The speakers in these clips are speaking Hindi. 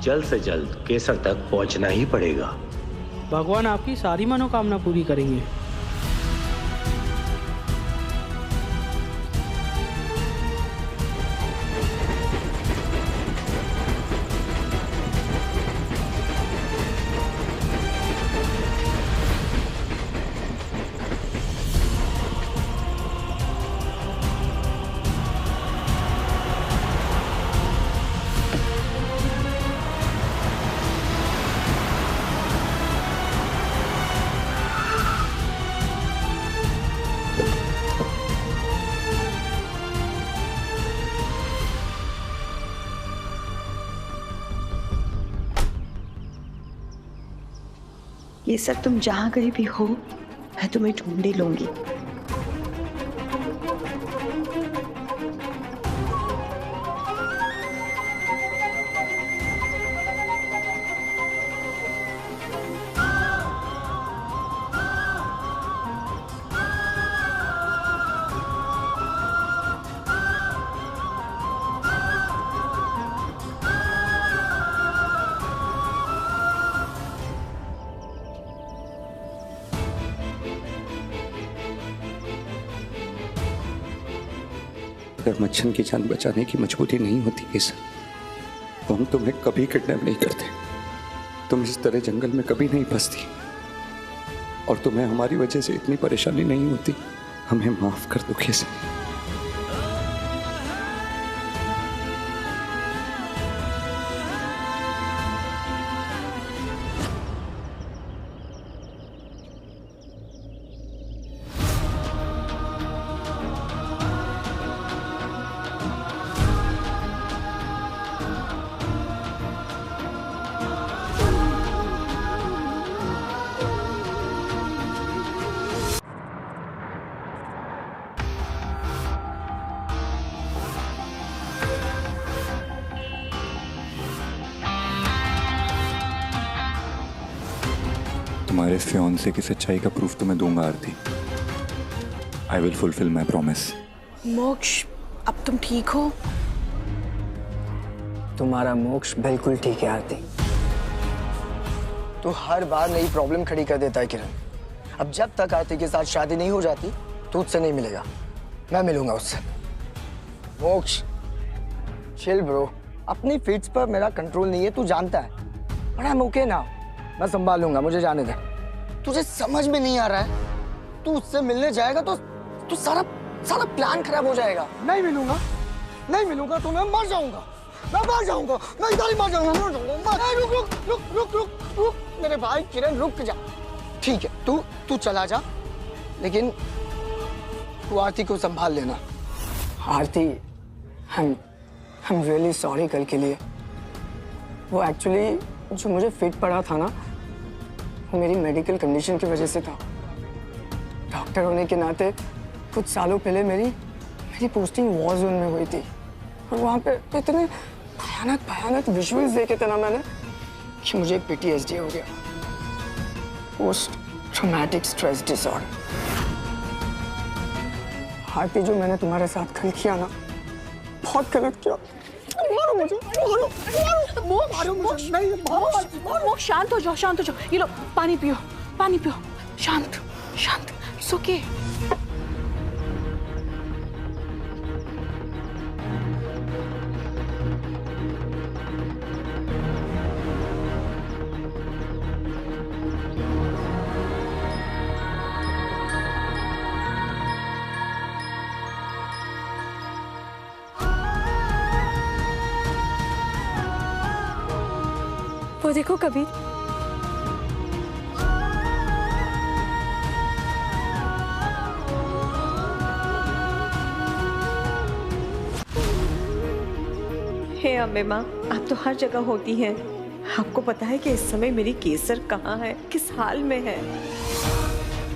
जल्द से जल्द केसर तक पहुंचना ही पड़ेगा। भगवान आपकी सारी मनोकामना पूरी करेंगे। ये सब तुम जहां कहीं भी हो, मैं तुम्हें ढूंढ ही लूंगी। अगर मच्छन की जान बचाने की मजबूरी नहीं होती केसर, तो हम तुम्हें कभी किडनैप नहीं करते। तुम इस तरह जंगल में कभी नहीं फंसती और तुम्हें हमारी वजह से इतनी परेशानी नहीं होती। हमें माफ कर दो केसर। तुम्हारे फियांसे की सच्चाई का प्रूफ तो मैं दूंगा Aarti. I will fulfil my promise. Moksh, अब तुम ठीक हो? तुम्हारा मोक्ष बिल्कुल ठीक है आरती। तू हर बार नई प्रॉब्लम खड़ी कर देता है किरण। अब जब तक आरती के साथ शादी नहीं हो जाती, तू उससे नहीं मिलेगा, मैं मिलूंगा उससे। मोक्ष चिल ब्रो, अपनी फिट्स पर मेरा कंट्रोल नहीं है, तू जानता है। बट आई एम ओके ना, मैं संभाल लूंगा, मुझे जाने दे। तुझे समझ में नहीं आ रहा है, तू उससे मिलने जाएगा तो सारा प्लान खराब हो जाएगा। नहीं मिलूंगा, नहीं मिलूंगा तो मैं मर जाऊंगा, मैं मर जाऊंगा, मैं इधर ही मर जाऊंगा, मर जाऊंगा। रुक रुक रुक रुक रुक रुक मेरे भाई किरण, रुक जा। ठीक है, तू चला जा, लेकिन तू आरती को संभाल लेना। आरती, I'm really sorry कल के लिए। वो एक्चुअली जो मुझे फिट पड़ा था ना, वो मेरी मेडिकल कंडीशन की वजह से था। डॉक्टर होने के नाते कुछ सालों पहले मेरी पोस्टिंग वॉर जोन में हुई थी और वहाँ पे इतने भयानक विजुअल्स देखे थे ना मैंने कि मुझे PTSD हो गया, पोस्ट ट्रॉमेटिक स्ट्रेस डिसऑर्डर। आरती, जो मैंने तुम्हारे साथ कल किया ना, बहुत गलत किया। मारो मुझे, मारो मुझे, नहीं मारो। शांत हो जाओ, शांत हो जाओ। ये लो पानी पियो, पानी पियो। शांत शांत, इट्स ओके। वो देखो कबीर, हे अम्बे माँ, आप तो हर जगह होती हैं। आपको पता है कि इस समय मेरी केसर कहाँ है, किस हाल में है।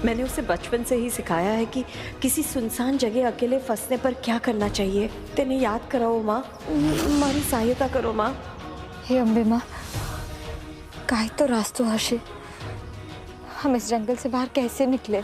मैंने उसे बचपन से ही सिखाया है कि किसी सुनसान जगह अकेले फंसने पर क्या करना चाहिए। तेने याद कराओ माँ, हमारी सहायता करो माँ। हे अम्बे माँ, काहे तो रास्तों हशे, हम इस जंगल से बाहर कैसे निकले?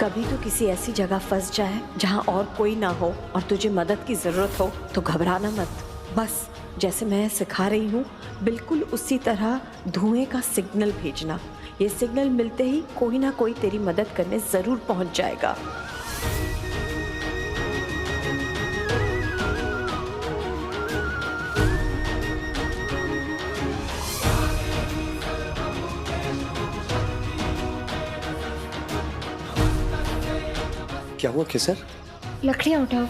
कभी तो किसी ऐसी जगह फंस जाए जहाँ और कोई ना हो और तुझे मदद की जरूरत हो तो घबराना मत। बस जैसे मैं सिखा रही हूँ बिल्कुल उसी तरह धुएं का सिग्नल भेजना। ये सिग्नल मिलते ही कोई ना कोई तेरी मदद करने जरूर पहुंच जाएगा। क्या हुआ केसर? लकड़ियाँ उठाओ।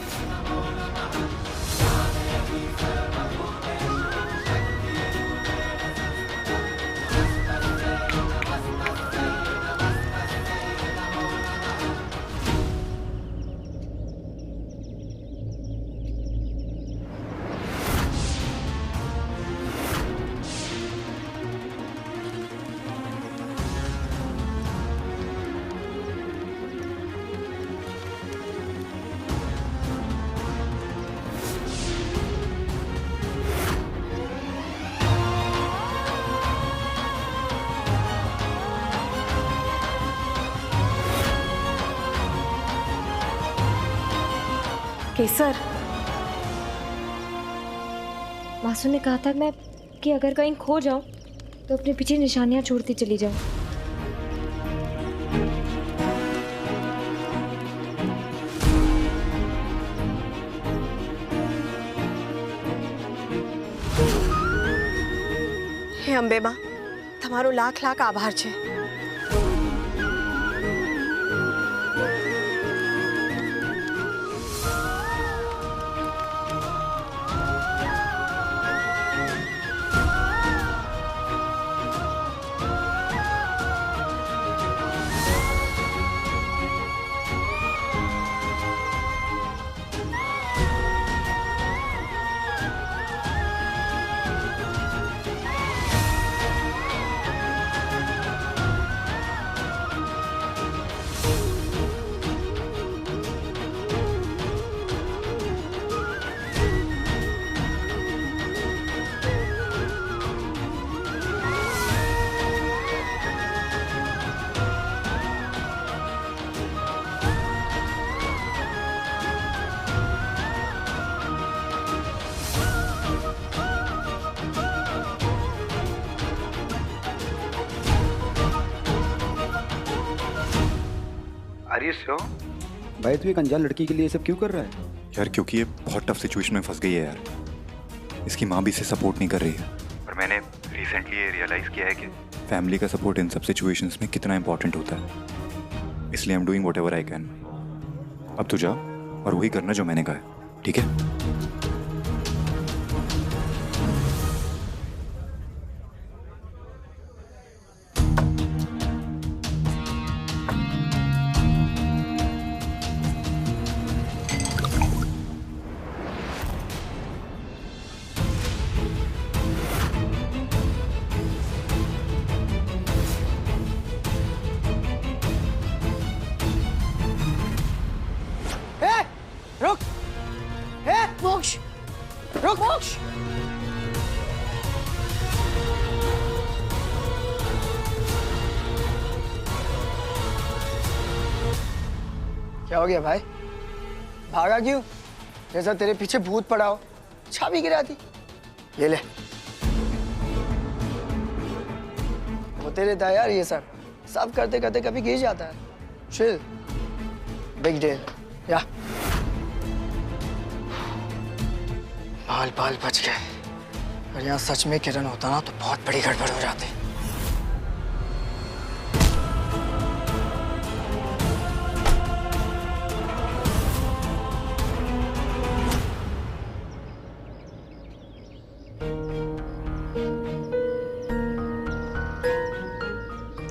केसर, मासू ने कहा था मैं कि अगर कहीं खो जाऊं तो अपने पीछे निशानियां छोड़ती चली जाऊं। हे અંબે માં તમારો લાખ લાખ આભાર છે। भाई तू एक अनजान लड़की के लिए ये सब क्यों कर रहा है? यार क्योंकि ये बहुत टफ सिचुएशन में फंस गई है यार। इसकी माँ भी इसे सपोर्ट नहीं कर रही है और मैंने रिसेंटली ये रियलाइज़ किया है कि फैमिली का सपोर्ट इन सब सिचुएशंस में कितना इंपॉर्टेंट होता है। इसलिए I am doing whatever I can. अब तू जा और वही करना जो मैंने कहा है, ठीक है? मोक्ष, रुक मोक्ष। क्या हो गया भाई? भागा क्यों? जैसा तेरे पीछे भूत पड़ा हो। चाबी गिरा दी। ये ले। होते रहता है यार ये सब करते करते कभी गिर जाता है। Chill, big deal. या बाल बाल बच गए। अगर यहाँ सच में किरण होता ना तो बहुत बड़ी गड़बड़ हो जाती।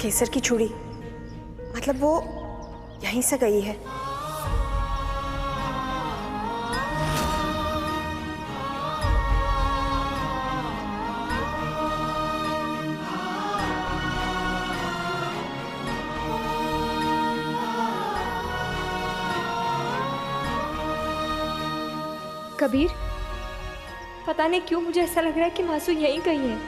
केसर की चूड़ी, मतलब वो यहीं से गई है। कबीर, पता नहीं क्यों मुझे ऐसा लग रहा है कि मासू यहीं कहीं है।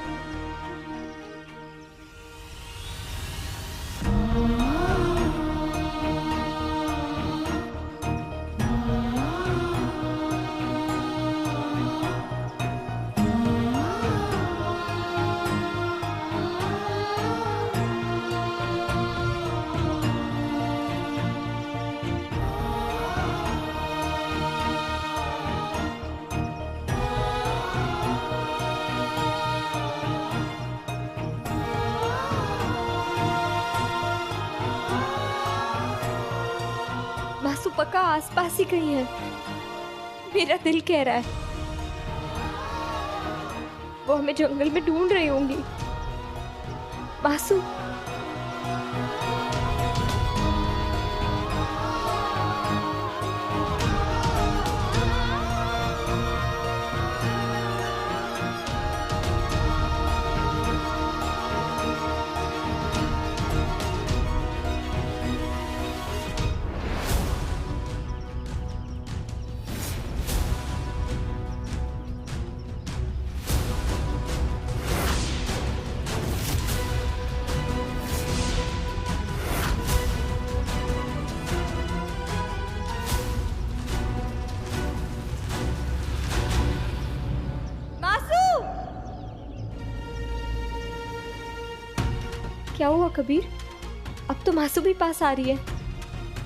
आपका आसपास ही कहीं है, मेरा दिल कह रहा है। वो हमें जंगल में ढूंढ रही होंगी। मासू, क्या हुआ कबीर? अब तो मासू भी पास आ रही है,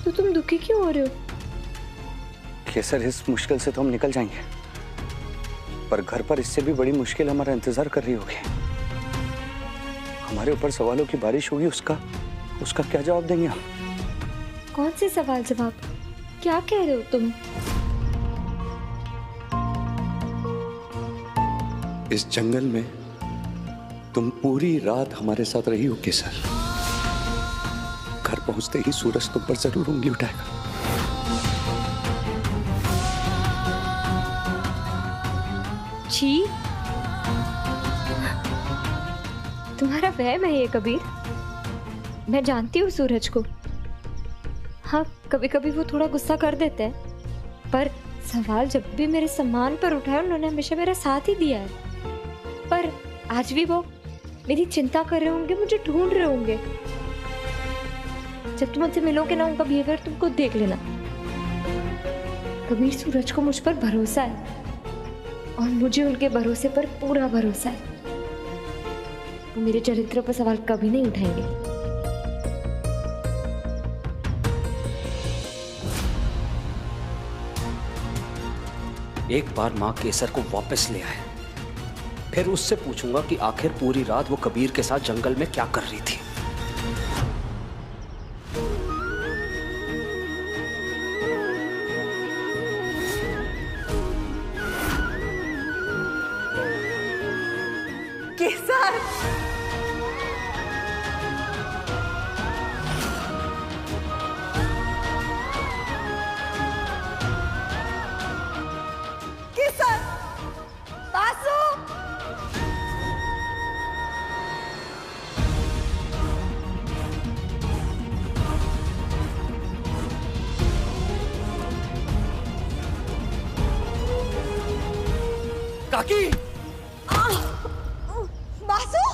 तो तुम दुखी क्यों हो रहे हो? केसर, इस मुश्किल से तो हम निकल जाएंगे, पर घर पर इससे भी बड़ी मुश्किल हमारा इंतजार कर रही होगी। हमारे ऊपर सवालों की बारिश होगी, उसका क्या जवाब देंगे हम? कौन से सवाल जवाब? क्या कह रहे हो तुम? इस जंगल में तुम पूरी रात हमारे साथ रही हो केसर। घर पहुंचते ही सूरज तुम पर जरूर उंगली उठाएगा। छी, तुम्हारा वहम है ये कबीर। मैं जानती हूँ सूरज को। हाँ, कभी कभी वो थोड़ा गुस्सा कर देते हैं, पर सवाल जब भी मेरे सम्मान पर उठाए उन्होंने हमेशा मेरा साथ ही दिया है। पर आज भी वो मेरी चिंता कर रहे होंगे, मुझे ढूंढ रहे होंगे। जब तुम उनसे मिलोगे ना, उनका बिहेवियर तुम खुद देख लेना। कबीर, सूरज को मुझ पर भरोसा है और मुझे उनके भरोसे पर पूरा भरोसा है। वो मेरे चरित्र पर सवाल कभी नहीं उठाएंगे। एक बार माँ केसर को वापस ले आए, फिर उससे पूछूंगा कि आखिर पूरी रात वो कबीर के साथ जंगल में क्या कर रही थी। केसर, केसर, बासु। काकी, बासु,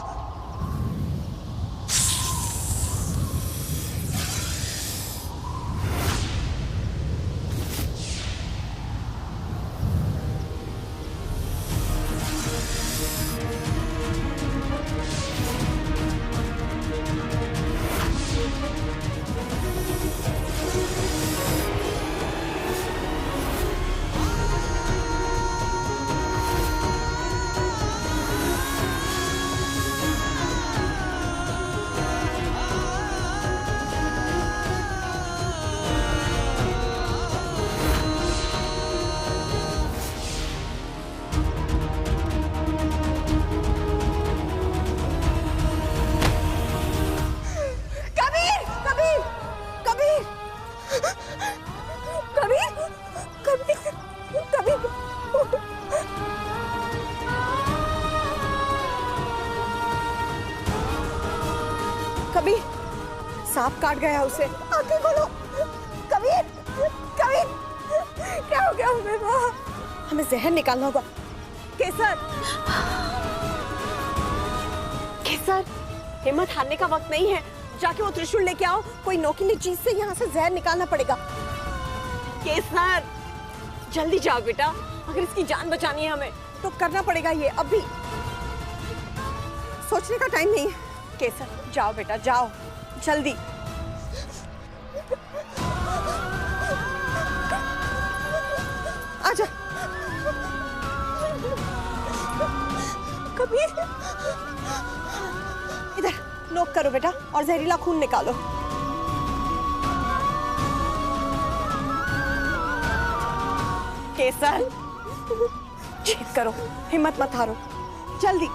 कबीर, सांप काट गया उसे। आंखें खोलो। कबीर, कबीर, क्या हो गया हमें? माँ, हमें जहर निकालना होगा। केसर, केसर, हिम्मत हारने का वक्त नहीं है। जाके वो त्रिशूल लेके आओ। कोई नोकीली चीज से यहाँ से जहर निकालना पड़ेगा। केसर, जल्दी जाओ बेटा। अगर इसकी जान बचानी है हमें तो करना पड़ेगा ये अभी। सोचने का टाइम नहीं है। केसर, जाओ बेटा, जाओ जल्दी। आजा। कबीर, इधर नोक करो बेटा और जहरीला खून निकालो। केसर, जीत करो, हिम्मत मत हारो, जल्दी।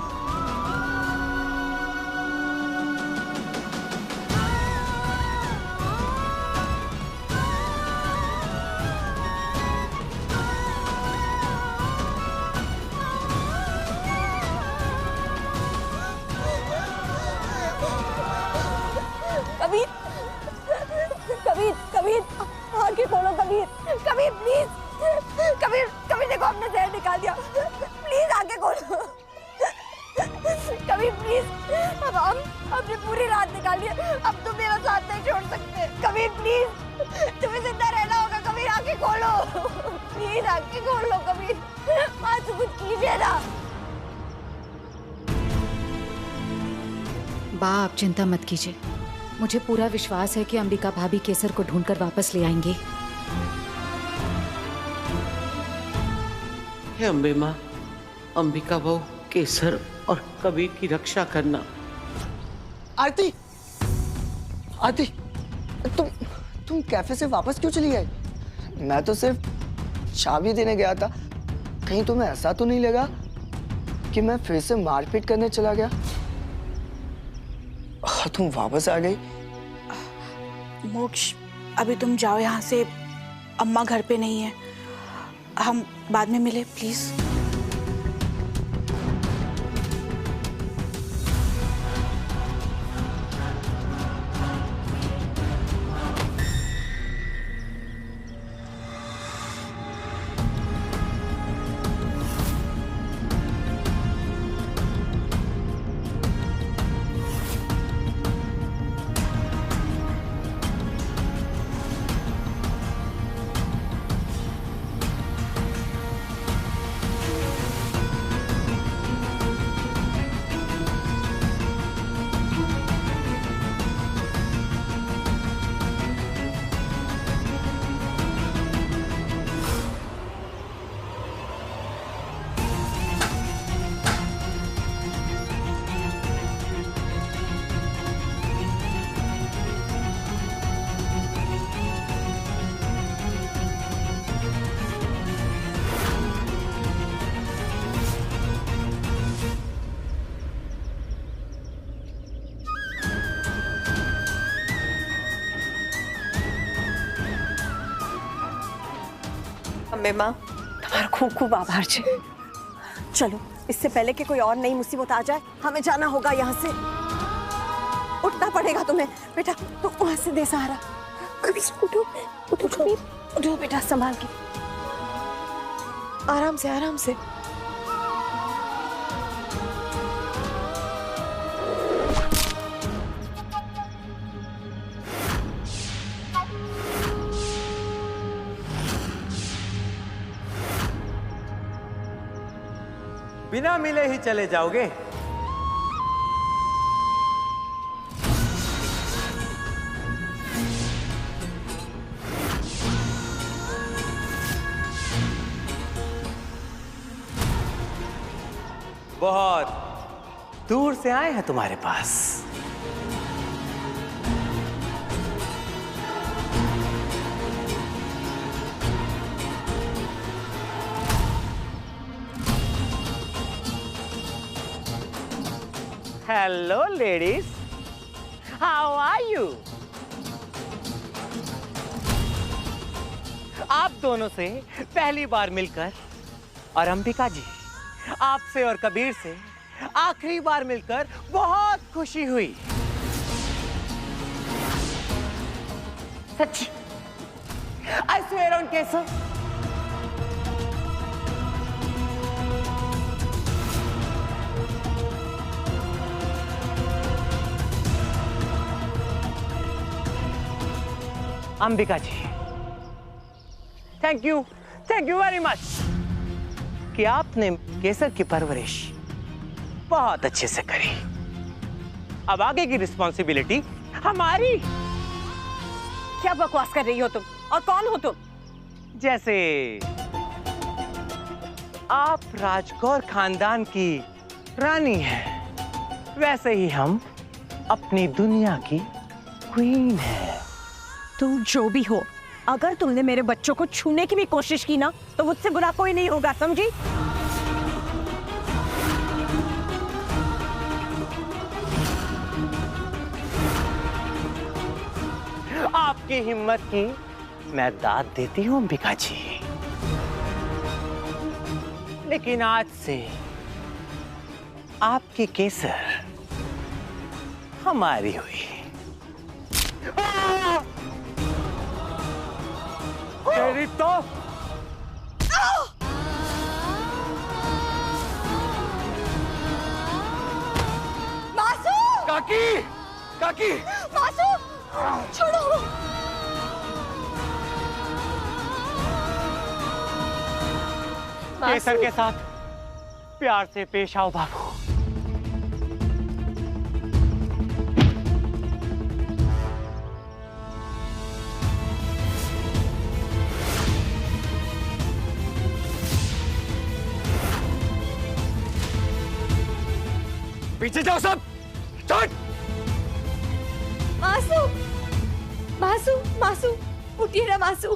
कबीर, कबीर, कबीर, आंखें खोलो कबीर, कबीर प्लीज, कबीर, कबीर देखो हमने जहर निकाल दिया, प्लीज आंखें खोलो, कबीर प्लीज, अब हम अपनी पूरी रात निकाल ली, अब तुम मेरा साथ नहीं छोड़ सकते, कबीर प्लीज, तुम्हें जिंदा रहना होगा, कबीर आंखें खोलो, प्लीज आंखें खोल लो कबीर, आज कुछ कीजिए ना। बा आप चिंता मत कीजिए, मुझे पूरा विश्वास है कि अंबिका भाभी केसर को ढूंढकर वापस ले आएंगी। हे अम्बे माँ, अंबिका बहू, केसर और कबीर की रक्षा करना। आरती, आरती, तुम कैफे से वापस क्यों चली आई? मैं तो सिर्फ चाबी देने गया था, कहीं तुम्हें ऐसा तो नहीं लगा कि मैं फिर से मारपीट करने चला गया और तुम वापस आ गई? मोक्ष, अभी तुम जाओ यहाँ से, अम्मा घर पे नहीं है, हम बाद में मिले प्लीज। अम्बे माँ, तुम्हारा खूब खूब आभार छे। चलो, इससे पहले कि कोई और नई मुसीबत आ जाए, हमें जाना होगा यहाँ से। उठना पड़ेगा तुम्हें बेटा, तुम वहां से दे सहारा। कभी उठो, उठो कबीर, उठो बेटा, संभाल के, आराम से, आराम से। बिना मिले ही चले जाओगे? बहुत दूर से आए हैं तुम्हारे पास। Hello ladies, how are you? आप दोनों से पहली बार मिलकर, और अंबिका जी आपसे और कबीर से आखिरी बार मिलकर बहुत खुशी हुई। सच्ची, I swear on Kesar. Ambika ji, thank you very much कि आपने केसर की परवरिश बहुत अच्छे से करी। अब आगे की रिस्पॉन्सिबिलिटी हमारी। क्या बकवास कर रही हो तुम? और कौन हो तुम? जैसे आप राजकौर खानदान की रानी हैं, वैसे ही हम अपनी दुनिया की क्वीन हैं। तुम जो भी हो, अगर तुमने मेरे बच्चों को छूने की भी कोशिश की ना तो मुझसे बुरा कोई नहीं होगा, समझी? आपकी हिम्मत की मैं दाद देती हूँ अंबिका जी, लेकिन आज से आपकी केसर हमारी हुई। तेरी तो मासू! काकी, काकी! मासू! छोड़ो! केसर के साथ प्यार से पेश आओ बाबू। पीछे जाओ सब, चल! मासू, मासू, मासू, उठिए ना मासू।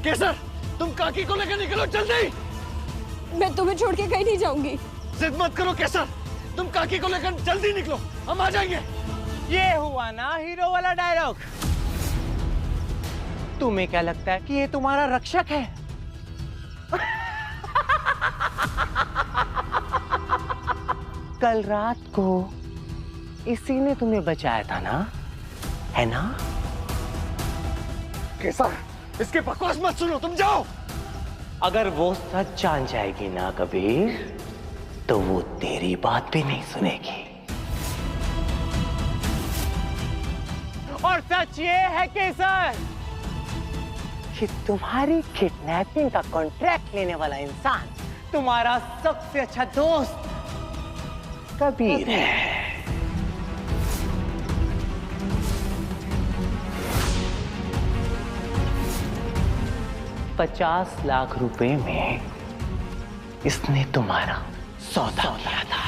केसर, तुम काकी को लेकर निकलो जल्दी। मैं तुम्हें छोड़ के कहीं नहीं जाऊंगी। जिद मत करो केसर, तुम काकी को लेकर जल्दी निकलो, हम आ जाएंगे। ये हुआ ना हीरो वाला डायलॉग। तुम्हें क्या लगता है कि ये तुम्हारा रक्षक है? कल रात को इसी ने तुम्हें बचाया था ना, है ना? केसर, इसके बकवास मत सुनो, तुम जाओ। अगर वो सच जान जाएगी ना कबीर, तो वो तेरी बात भी नहीं सुनेगी। और सच ये है केसर कि तुम्हारी किडनैपिंग का कॉन्ट्रैक्ट लेने वाला इंसान तुम्हारा सबसे अच्छा दोस्त कबीर है। 50 लाख रुपए में इसने तुम्हारा सौदा किया था।